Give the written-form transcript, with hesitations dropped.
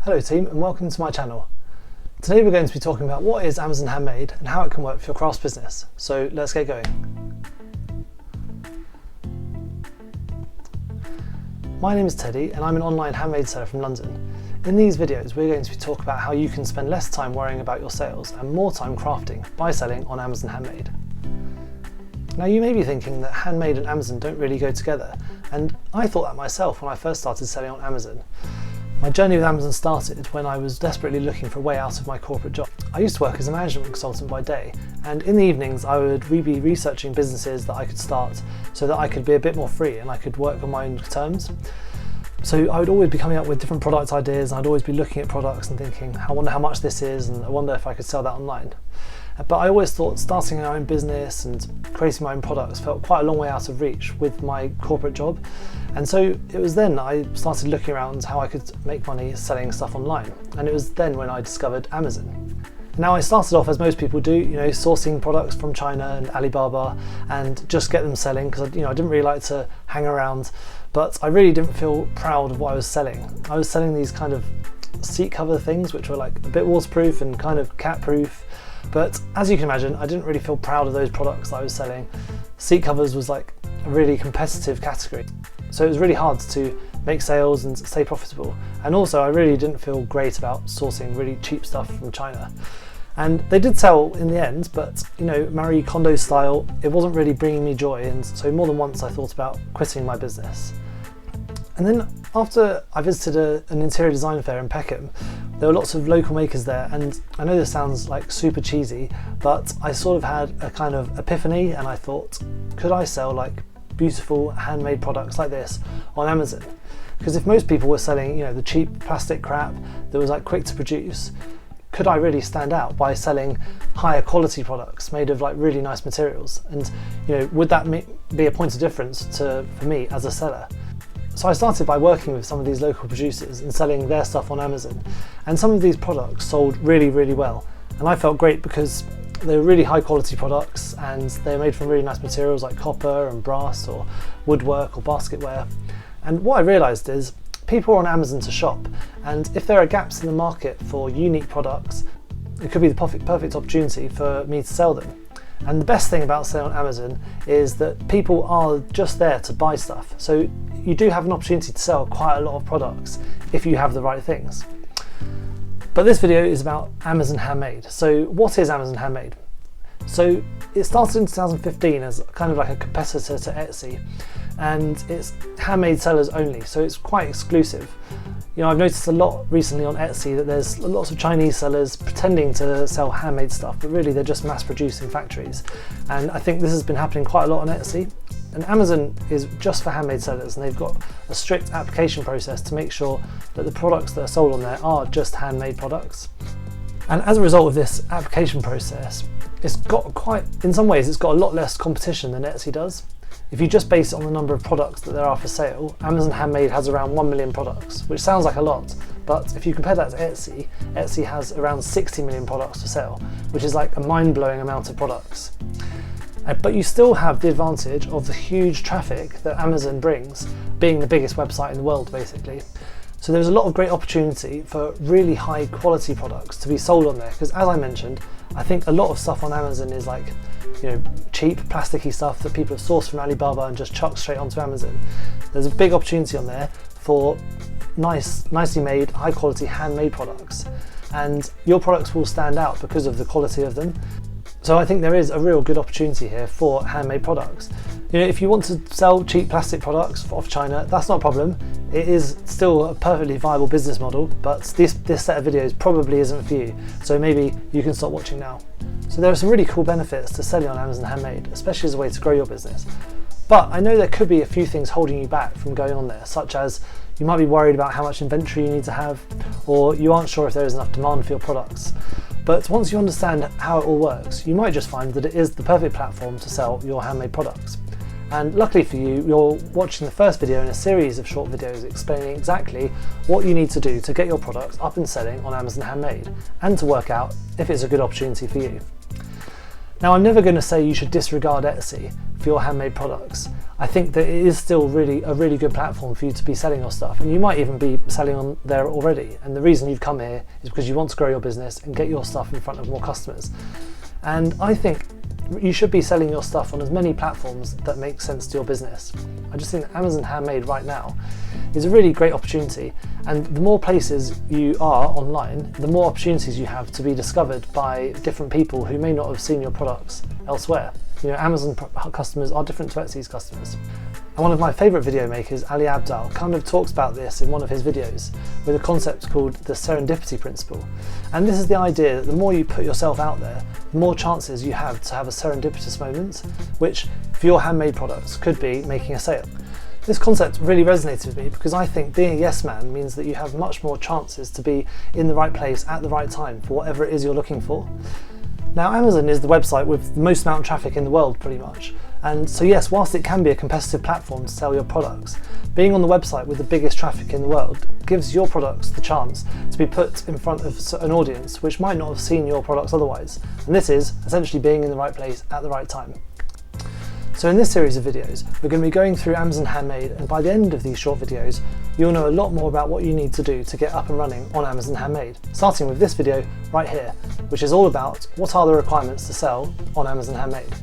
Hello team and welcome to my channel. Today we're going to be talking about what is Amazon Handmade and how it can work for your crafts business. So let's get going. My name is Teddy and I'm an online handmade seller from London. In these videos we're going to be talking about how you can spend less time worrying about your sales and more time crafting by selling on Amazon Handmade. Now you may be thinking that Handmade and Amazon don't really go together, and I thought that myself when I first started selling on Amazon. My journey with Amazon started when I was desperately looking for a way out of my corporate job. I used to work as a management consultant by day, and in the evenings I would be researching businesses that I could start so that I could be a bit more free and I could work on my own terms. So I would always be coming up with different product ideas, and I'd always be looking at products and thinking, I wonder how much this is, and I wonder if I could sell that online. But I always thought starting my own business and creating my own products felt quite a long way out of reach with my corporate job. And so it was then I started looking around how I could make money selling stuff online. And it was then when I discovered Amazon. Now I started off as most people do, sourcing products from China and Alibaba and just get them selling because I didn't really like to hang around, but I really didn't feel proud of what I was selling. I was selling these kind of seat cover things which were like a bit waterproof and kind of cat proof. But as you can imagine, I didn't really feel proud of those products that I was selling. Seat covers was like a really competitive category. So it was really hard to make sales and stay profitable. And also I really didn't feel great about sourcing really cheap stuff from China. And they did sell in the end, but Marie Kondo style, it wasn't really bringing me joy. And so more than once I thought about quitting my business. And then after I visited an interior design fair in Peckham, there were lots of local makers there, and I know this sounds like super cheesy, but I sort of had a kind of epiphany and I thought, could I sell like beautiful handmade products like this on Amazon? Because if most people were selling, the cheap plastic crap that was like quick to produce, could I really stand out by selling higher quality products made of like really nice materials? And would that be a point of difference for me as a seller? So I started by working with some of these local producers and selling their stuff on Amazon. And some of these products sold really, really well. And I felt great because they were really high quality products and they were made from really nice materials like copper and brass or woodwork or basketware. And what I realized is people are on Amazon to shop. And if there are gaps in the market for unique products, it could be the perfect opportunity for me to sell them. And the best thing about selling on Amazon is that people are just there to buy stuff. So you do have an opportunity to sell quite a lot of products if you have the right things. But this video is about Amazon Handmade. So what is Amazon Handmade? So it started in 2015 as kind of like a competitor to Etsy, and it's handmade sellers only, so it's quite exclusive. I've noticed a lot recently on Etsy that there's lots of Chinese sellers pretending to sell handmade stuff, but really they're just mass produced in factories. And I think this has been happening quite a lot on Etsy. And Amazon is just for handmade sellers, and they've got a strict application process to make sure that the products that are sold on there are just handmade products. And as a result of this application process, in some ways it's got a lot less competition than Etsy does. If you just base it on the number of products that there are for sale, Amazon Handmade has around 1 million products, which sounds like a lot, but if you compare that to Etsy, Etsy has around 60 million products for sale, which is like a mind-blowing amount of products. But you still have the advantage of the huge traffic that Amazon brings, being the biggest website in the world basically. So there's a lot of great opportunity for really high quality products to be sold on there, because as I mentioned, I think a lot of stuff on Amazon is like cheap plasticky stuff that people have sourced from Alibaba and just chucked straight onto Amazon. There's a big opportunity on there for nicely made, high quality handmade products, and your products will stand out because of the quality of them. So I think there is a real good opportunity here for handmade products. If you want to sell cheap plastic products off China, that's not a problem. It is still a perfectly viable business model, but this set of videos probably isn't for you. So maybe you can stop watching now. So there are some really cool benefits to selling on Amazon Handmade, especially as a way to grow your business. But I know there could be a few things holding you back from going on there, such as you might be worried about how much inventory you need to have, or you aren't sure if there is enough demand for your products. But once you understand how it all works, you might just find that it is the perfect platform to sell your handmade products. And luckily for you, you're watching the first video in a series of short videos explaining exactly what you need to do to get your products up and selling on Amazon Handmade, and to work out if it's a good opportunity for you. Now, I'm never going to say you should disregard Etsy for your handmade products. I think that it is still a really good platform for you to be selling your stuff, and you might even be selling on there already. And the reason you've come here is because you want to grow your business and get your stuff in front of more customers. And I think you should be selling your stuff on as many platforms that make sense to your business. I just think Amazon Handmade right now is a really great opportunity, and the more places you are online, the more opportunities you have to be discovered by different people who may not have seen your products elsewhere. You know, Amazon customers are different to Etsy's customers. And one of my favourite video makers, Ali Abdaal, kind of talks about this in one of his videos with a concept called the serendipity principle. And this is the idea that the more you put yourself out there, the more chances you have to have a serendipitous moment, which for your handmade products could be making a sale. This concept really resonated with me because I think being a yes man means that you have much more chances to be in the right place at the right time for whatever it is you're looking for. Now, Amazon is the website with the most amount of traffic in the world, pretty much. And so yes, whilst it can be a competitive platform to sell your products, being on the website with the biggest traffic in the world gives your products the chance to be put in front of an audience which might not have seen your products otherwise. And this is essentially being in the right place at the right time. So in this series of videos, we're going to be going through Amazon Handmade, and by the end of these short videos, you'll know a lot more about what you need to do to get up and running on Amazon Handmade, starting with this video right here, which is all about what are the requirements to sell on Amazon Handmade.